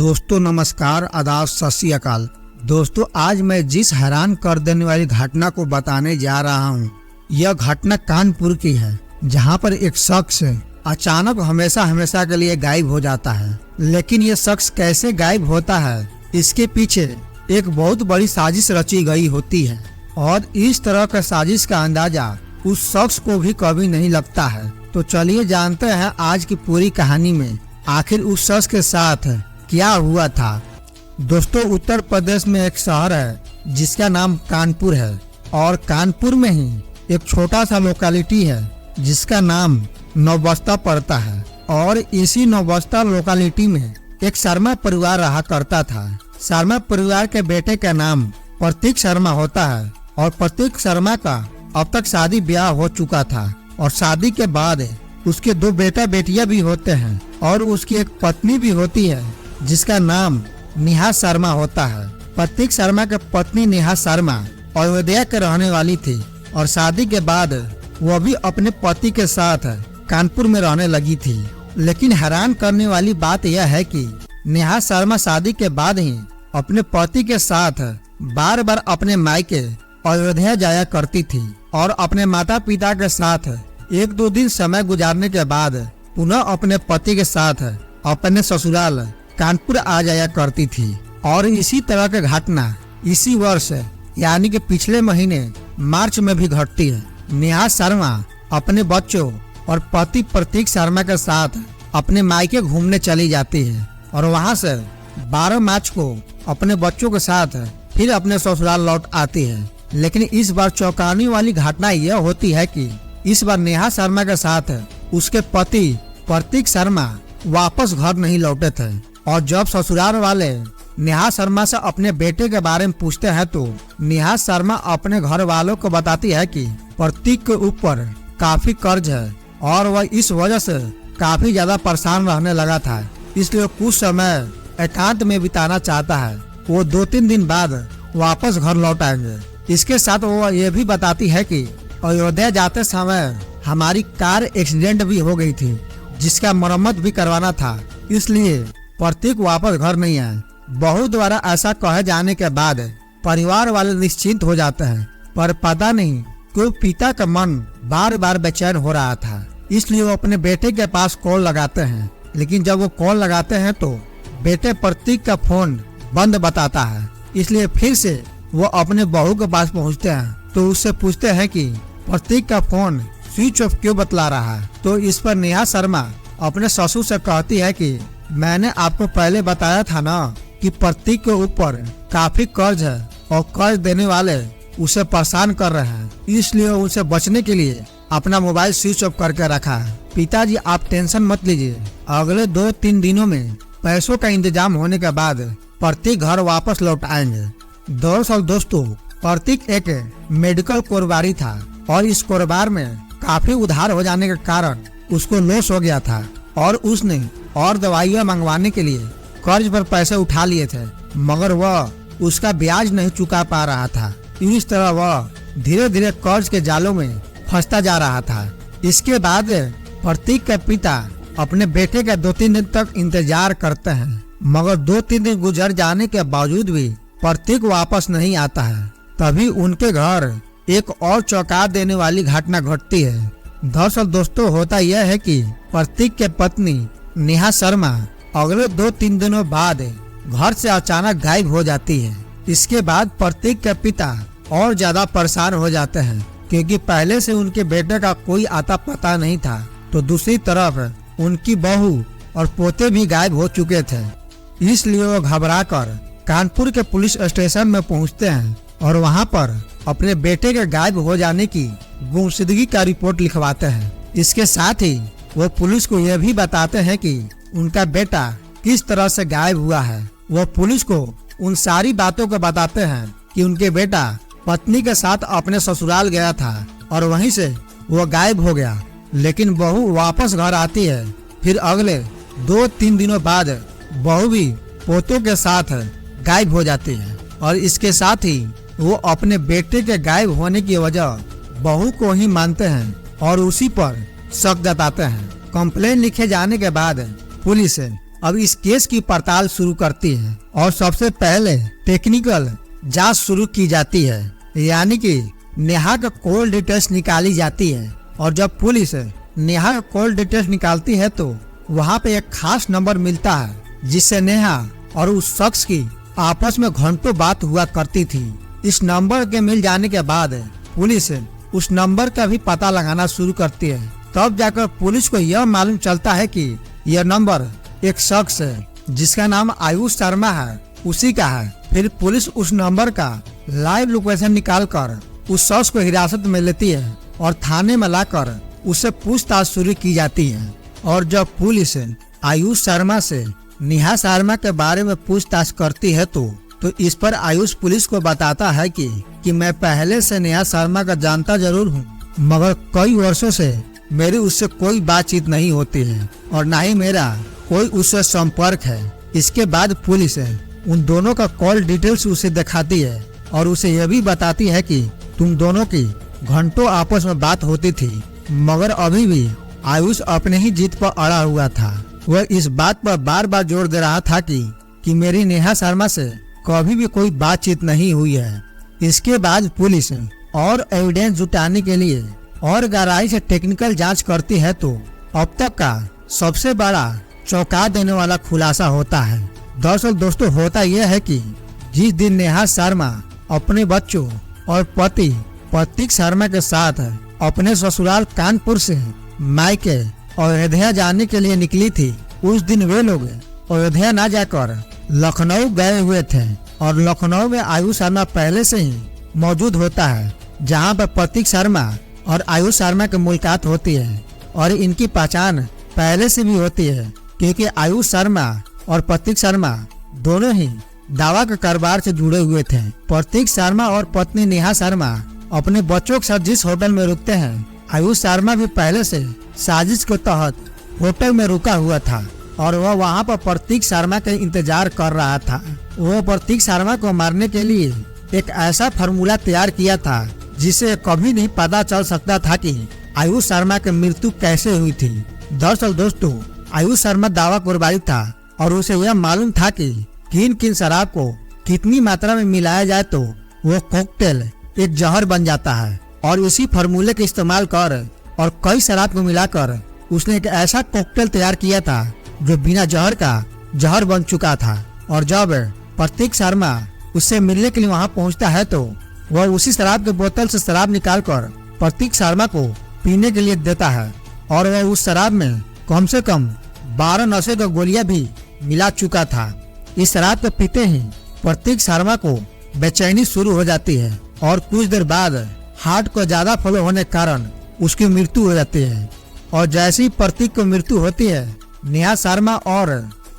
दोस्तों नमस्कार, आदाब, सत श्री अकाल। दोस्तों आज मैं जिस हैरान कर देने वाली घटना को बताने जा रहा हूँ, यह घटना कानपुर की है, जहाँ पर एक शख्स अचानक हमेशा के लिए गायब हो जाता है। लेकिन यह शख्स कैसे गायब होता है, इसके पीछे एक बहुत बड़ी साजिश रची गई होती है और इस तरह का साजिश का अंदाजा उस शख्स को भी कभी नहीं लगता है। तो चलिए जानते हैं आज की पूरी कहानी में आखिर उस शख्स के साथ क्या हुआ था। दोस्तों उत्तर प्रदेश में एक शहर है जिसका नाम कानपुर है और कानपुर में ही एक छोटा सा लोकेलिटी है जिसका नाम नौबस्ता पड़ता है। और इसी नौबस्ता लोकेलिटी में एक शर्मा परिवार रहा करता था। शर्मा परिवार के बेटे का नाम प्रतीक शर्मा होता है और प्रतीक शर्मा का अब तक शादी ब्याह हो चुका था और शादी के बाद उसके 2 बेटा बेटियां भी होते हैं और उसकी एक पत्नी भी होती है जिसका नाम नेहा शर्मा होता है। प्रतीक शर्मा की पत्नी नेहा शर्मा अयोध्या के रहने वाली थी और शादी के बाद वह भी अपने पति के साथ कानपुर में रहने लगी थी। लेकिन हैरान करने वाली बात यह है कि नेहा शर्मा शादी के बाद ही अपने पति के साथ बार बार अपने मायके अयोध्या जाया करती थी और अपने माता पिता के साथ 1-2 दिन समय गुजारने के बाद पुनः अपने पति के साथ अपने ससुराल कानपुर आ जाया करती थी। और इसी तरह की घटना इसी वर्ष यानी कि पिछले महीने मार्च में भी घटती है। नेहा शर्मा अपने बच्चों और पति प्रतीक शर्मा के साथ अपने मायके घूमने चली जाती है और वहां से 12 मार्च को अपने बच्चों के साथ फिर अपने ससुराल लौट आती है। लेकिन इस बार चौंकाने वाली घटना यह होती है कि इस बार नेहा शर्मा के साथ उसके पति प्रतीक शर्मा वापस घर नहीं लौटे थे। और जब ससुराल वाले नेहा शर्मा से अपने बेटे के बारे में पूछते हैं तो नेहा शर्मा अपने घर वालों को बताती है कि प्रतीक के ऊपर काफी कर्ज है और वह इस वजह से काफी ज्यादा परेशान रहने लगा था, इसलिए कुछ समय एकांत में बिताना चाहता है। वो 2-3 दिन बाद वापस घर लौट आएंगे। इसके साथ वो ये भी बताती है कि अयोध्या जाते समय हमारी कार एक्सीडेंट भी हो गई थी जिसका मरम्मत भी करवाना था, इसलिए प्रतीक वापस घर नहीं आए। बहू द्वारा ऐसा कहे जाने के बाद परिवार वाले निश्चिंत हो जाते हैं, पर पता नहीं क्यों पिता का मन बार बार बेचैन हो रहा था, इसलिए वो अपने बेटे के पास कॉल लगाते हैं। लेकिन जब वो कॉल लगाते हैं तो बेटे प्रतीक का फोन बंद बताता है, इसलिए फिर से वो अपने बहू के पास पहुंचते हैं तो उससे पूछते हैं कि प्रतीक का फोन स्विच ऑफ क्यों बतला रहा है। तो इस पर नेहा शर्मा अपने ससुर से कहती है कि मैंने आपको पहले बताया था ना कि प्रतीक के ऊपर काफी कर्ज है और कर्ज देने वाले उसे परेशान कर रहे हैं, इसलिए उसे बचने के लिए अपना मोबाइल स्विच ऑफ करके रखा है। पिताजी आप टेंशन मत लीजिए, अगले 2-3 दिनों में पैसों का इंतजाम होने के बाद प्रतीक घर वापस लौट आएंगे। दरअसल दोस्तों प्रतीक एक मेडिकल कारोबारी था और इस कारोबार में काफी उधार हो जाने के कारण उसको लॉस हो गया था और उसने और दवाइयाँ मंगवाने के लिए कर्ज पर पैसे उठा लिए थे, मगर वह उसका ब्याज नहीं चुका पा रहा था। इस तरह वह धीरे धीरे कर्ज के जालों में फंसता जा रहा था। इसके बाद प्रतीक के पिता अपने बेटे का 2-3 दिन तक इंतजार करते हैं, मगर 2-3 दिन गुजर जाने के बावजूद भी प्रतीक वापस नहीं आता है। तभी उनके घर एक और चौंका देने वाली घटना घटती है। दरअसल दोस्तों होता यह है कि प्रतीक के पत्नी नेहा शर्मा अगले 2-3 दिनों बाद घर से अचानक गायब हो जाती है। इसके बाद प्रतीक के पिता और ज्यादा परेशान हो जाते हैं क्योंकि पहले से उनके बेटे का कोई आता पता नहीं था, तो दूसरी तरफ उनकी बहू और पोते भी गायब हो चुके थे। इसलिए वो घबराकर कानपुर के पुलिस स्टेशन में पहुंचते हैं और वहां पर अपने बेटे के गायब हो जाने की गुमशुदगी का रिपोर्ट लिखवाते हैं। इसके साथ ही वो पुलिस को यह भी बताते हैं कि उनका बेटा किस तरह से गायब हुआ है। वो पुलिस को उन सारी बातों को बताते हैं कि उनके बेटा पत्नी के साथ अपने ससुराल गया था और वहीं से वो गायब हो गया। लेकिन बहू वापस घर आती है, फिर अगले 2-3 दिनों बाद बहू भी पोतों के साथ गायब हो जाती है और इसके साथ ही वो अपने बेटे के गायब होने की वजह बहू को ही मानते हैं और उसी पर शक जताते हैं। कंप्लेन लिखे जाने के बाद पुलिस अब इस केस की पड़ताल शुरू करती है और सबसे पहले टेक्निकल जांच शुरू की जाती है, यानी कि नेहा का कॉल डिटेल्स निकाली जाती है। और जब पुलिस नेहा का कॉल डिटेल्स निकालती है तो वहाँ पे एक खास नंबर मिलता है जिससे नेहा और उस शख्स की आपस में घंटों बात हुआ करती थी। इस नंबर के मिल जाने के बाद पुलिस उस नंबर का भी पता लगाना शुरू करती है। तब जाकर पुलिस को यह मालूम चलता है कि यह नंबर एक शख्स है जिसका नाम आयुष शर्मा है, उसी का है। फिर पुलिस उस नंबर का लाइव लोकेशन निकालकर उस शख्स को हिरासत में लेती है और थाने में लाकर उससे पूछताछ शुरू की जाती है। और जब पुलिस आयुष शर्मा से नेहा शर्मा के बारे में पूछताछ करती है तो इस पर आयुष पुलिस को बताता है कि मैं पहले से नेहा शर्मा का जानता जरूर हूँ, मगर कई वर्षों से मेरी उससे कोई बातचीत नहीं होती है और न ही मेरा कोई उससे संपर्क है। इसके बाद पुलिस उन दोनों का कॉल डिटेल्स उसे दिखाती है और उसे यह भी बताती है कि तुम दोनों की घंटों आपस में बात होती थी, मगर अभी भी आयुष अपने ही जिद पर अड़ा हुआ था। वह इस बात पर बार बार जोर दे रहा था कि मेरी नेहा शर्मा से कभी भी कोई बातचीत नहीं हुई है। इसके बाद पुलिस और एविडेंस जुटाने के लिए और गहराई से टेक्निकल जांच करती है तो अब तक का सबसे बड़ा चौंका देने वाला खुलासा होता है। दरअसल दोस्तों होता यह है कि जिस दिन नेहा शर्मा अपने बच्चों और पति प्रतीक शर्मा के साथ अपने ससुराल कानपुर से मायके अयोध्या जाने के लिए निकली थी, उस दिन वे लोग अयोध्या न जाकर लखनऊ गए हुए थे और लखनऊ में आयुष शर्मा पहले से ही मौजूद होता है, जहां पर प्रतीक शर्मा और आयुष शर्मा की मुलाकात होती है। और इनकी पहचान पहले से भी होती है क्योंकि आयुष शर्मा और प्रतीक शर्मा दोनों ही दावा के कारोबार से जुड़े हुए थे। प्रतीक शर्मा और पत्नी नेहा शर्मा अपने बच्चों के साथ जिस होटल में रुकते हैं, आयुष शर्मा भी पहले से साजिश के तहत होटल में रुका हुआ था और वह वहां पर प्रतीक शर्मा का इंतजार कर रहा था। वह प्रतीक शर्मा को मारने के लिए एक ऐसा फार्मूला तैयार किया था जिसे कभी नहीं पता चल सकता था कि आयुष शर्मा की मृत्यु कैसे हुई थी। दरअसल दोस्तों आयुष शर्मा दावा कुर्बानी था और उसे यह मालूम था कि किन किन शराब को कितनी मात्रा में मिलाया जाए तो वो कॉकटेल एक जहर बन जाता है। और इसी फार्मूले का इस्तेमाल कर और कई शराब को मिलाकर उसने एक ऐसा कॉकटेल तैयार किया था जो बिना जहर का जहर बन चुका था। और जब प्रतीक शर्मा उससे मिलने के लिए वहां पहुंचता है तो वह उसी शराब के बोतल से शराब निकालकर प्रतीक शर्मा को पीने के लिए देता है और वह उस शराब में कम से कम 12 नशे की गोलियां भी मिला चुका था। इस शराब को पीते ही प्रतीक शर्मा को बेचैनी शुरू हो जाती है और कुछ देर बाद हार्ट को ज्यादा फ्लो होने के कारण उसकी मृत्यु हो जाती है। और जैसे ही प्रतीक की मृत्यु होती है, नेहा शर्मा और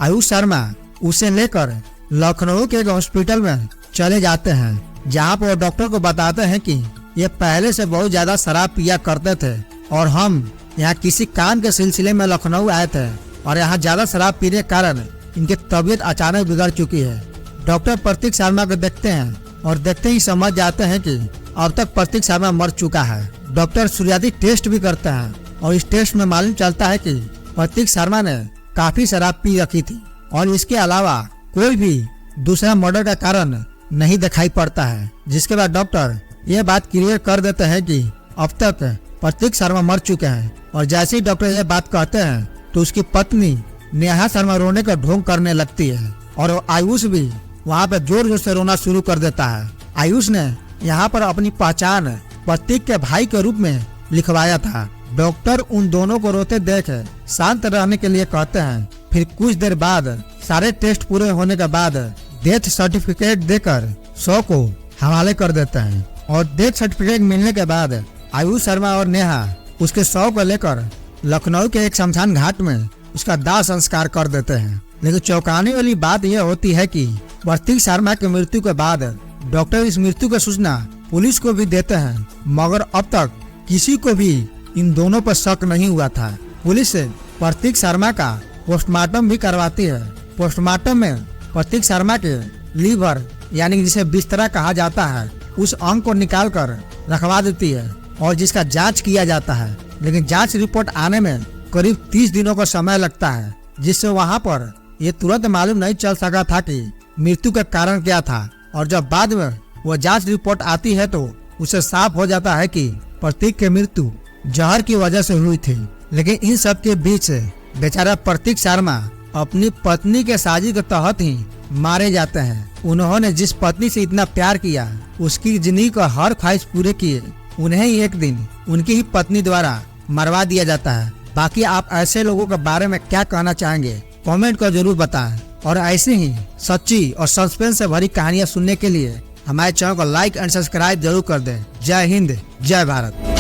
आयुष शर्मा उसे लेकर लखनऊ के एक हॉस्पिटल में चले जाते हैं, जहां पर डॉक्टर को बताते हैं कि ये पहले से बहुत ज्यादा शराब पिया करते थे और हम यहाँ किसी काम के सिलसिले में लखनऊ आए थे और यहाँ ज्यादा शराब पीने के कारण इनकी तबीयत अचानक बिगड़ चुकी है। डॉक्टर प्रतीक शर्मा को देखते हैं और देखते ही समझ जाते हैं कि अब तक प्रतीक शर्मा मर चुका है। डॉक्टर सूर्यादिक टेस्ट भी करते हैं और इस टेस्ट में मालूम चलता है कि प्रतीक शर्मा ने काफी शराब पी रखी थी और इसके अलावा कोई भी दूसरा मर्डर का कारण नहीं दिखाई पड़ता है। जिसके बाद डॉक्टर यह बात क्लियर कर देते हैं कि अब तक प्रतीक शर्मा मर चुके हैं। और जैसे ही डॉक्टर यह बात कहते हैं तो उसकी पत्नी नेहा शर्मा रोने का ढोंग करने लगती है और आयुष भी वहाँ पे जोर जोर से रोना शुरू कर देता है। आयुष ने यहाँ पर अपनी पहचान प्रतीक के भाई के रूप में लिखवाया था। डॉक्टर उन दोनों को रोते देख शांत रहने के लिए कहते हैं। फिर कुछ देर बाद सारे टेस्ट पूरे होने के बाद डेथ सर्टिफिकेट देकर शव को हवाले कर देते हैं। और डेथ सर्टिफिकेट मिलने के बाद आयुष शर्मा और नेहा उसके शव को लेकर लखनऊ के एक शमशान घाट में उसका दाह संस्कार कर देते हैं। लेकिन चौंकाने वाली बात यह होती है कि प्रतीक शर्मा की मृत्यु के बाद डॉक्टर इस मृत्यु की सूचना पुलिस को भी देते हैं, मगर अब तक किसी को भी इन दोनों पर शक नहीं हुआ था। पुलिस प्रतीक शर्मा का पोस्टमार्टम भी करवाती है। पोस्टमार्टम में प्रतीक शर्मा के लीवर यानी जिसे बिस्तरा कहा जाता है उस अंग को निकाल कर रखवा देती है और जिसका जांच किया जाता है। लेकिन जांच रिपोर्ट आने में करीब 30 दिनों का समय लगता है, जिससे वहां पर ये तुरंत मालूम नहीं चल सका था कि मृत्यु का कारण क्या था, और जब बाद में वह जांच रिपोर्ट आती है तो उसे साफ हो जाता है कि प्रतीक की मृत्यु जहर की वजह से हुई थी। लेकिन इन सब के बीच बेचारा प्रतीक शर्मा अपनी पत्नी के साजिश के तहत ही मारे जाते हैं। उन्होंने जिस पत्नी से इतना प्यार किया, उसकी जिंदगी का हर ख्वाहिश पूरे किए, उन्हें ही एक दिन उनकी ही पत्नी द्वारा मरवा दिया जाता है। बाकी आप ऐसे लोगों के बारे में क्या कहना चाहेंगे, कमेंट कर जरूर बताएं। और ऐसे ही सच्ची और सस्पेंस से भरी कहानियां सुनने के लिए हमारे चैनल को लाइक एंड सब्सक्राइब जरूर कर दें। जय हिंद, जय भारत।